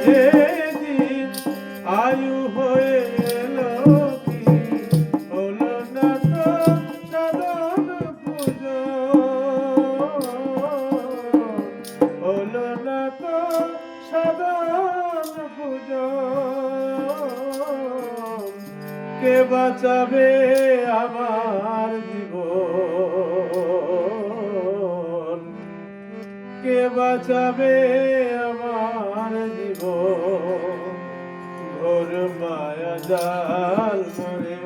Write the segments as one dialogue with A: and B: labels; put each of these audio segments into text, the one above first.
A: যেদিন আয়ু হয়ে এলো কি হলো না তো সাধন পুজো, হলো না তো সাধন পুজো। কে বাঁচাবে আমার জীবন, কে বাঁচাবে আমার জীবন। ঘোর মায়া জাল মরে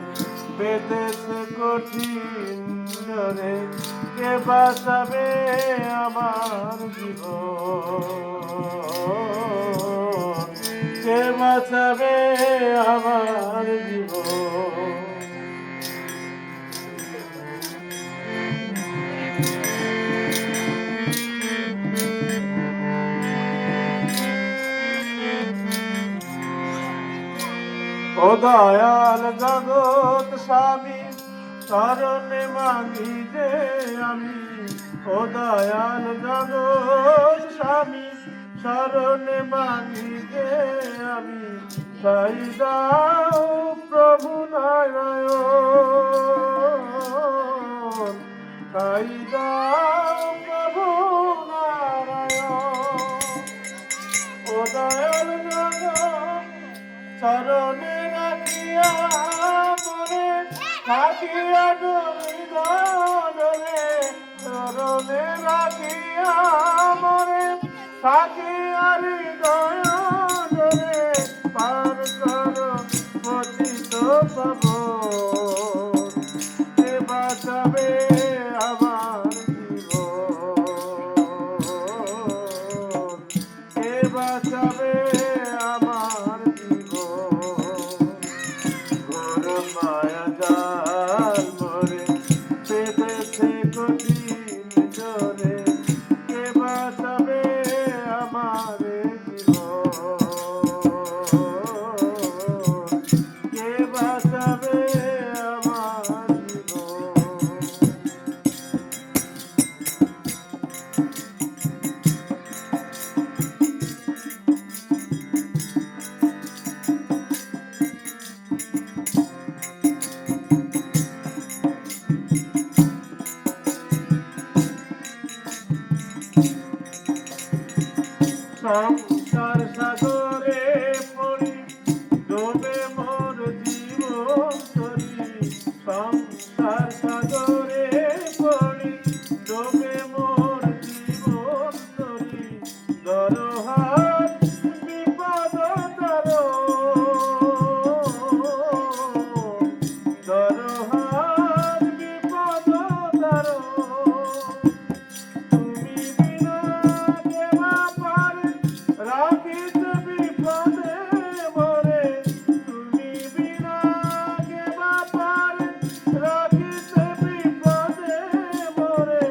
A: বেঁধেছে কঠিন জরে, কে বাঁচাবে আমার জীবন, কে বাঁচাবে আমার জীবন। ও দয়াল জগৎ স্বামী শরণে মাগি যে আমি, ও দয়াল জগৎ স্বামী শরণে মাগি যে আমি। তাই দাও প্রভু নারায়ণ, তাই দাও প্রভু নারায়ণ। ও দয়াল জগৎ চরণে রাখিয়া মনে থাকিয়া ডরে, চরণে রাখিয়া মনে থাকিয়া হৃদয় ডরে। পার কর পতিত পাবন, কে বাঁচাবে আমার জীবন, কে বাঁচাবে আমার জীবন। ঘোর মায়া জাল মরে বেঁধেছে কঠিন জরে, কে বাঁচাবে আমার জীবন, কে বাঁচাবে আমার জীবন। সংসার সাগরে পড়ি ডোবে মোর জীবন তরি, সংসার সাগরে পড়ি ডোবে মোর জীবন তরি। দরহার বিপদ তারণ, দরহার বিপদ তারণ। তুমি বিনা দেওয়া পারে রাখিতে বিপদে মরে, তুমি বিনা দেওয়া পারে রাখিতে বিপদে মরে।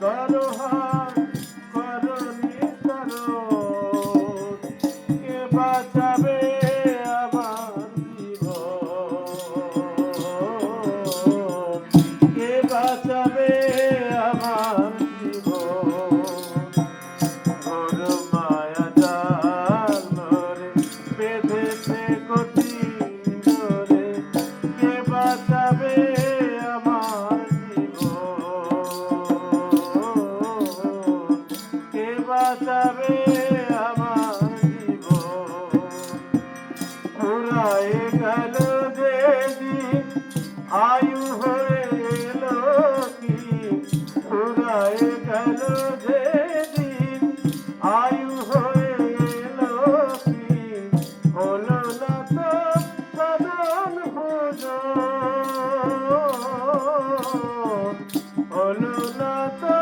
A: দরহার করনি তারণ, কে বাঁচাবে আমার জীবন, কে বাঁচাবে আমার জীবন। ঘোর মায়া জাল মরে বেঁধেছে কঠিন জরে, কে বাঁচাবে আমার জীবন, কে বাঁচাবে আমার জীবন। ফুরায়ে গেল যেদিন আয়ু হয়ে এলো কি, ফুরায়ে গেল যেদিন আয়ু হয়ে এলো কি হলো না তো সাধন ভোজন, হলো না তো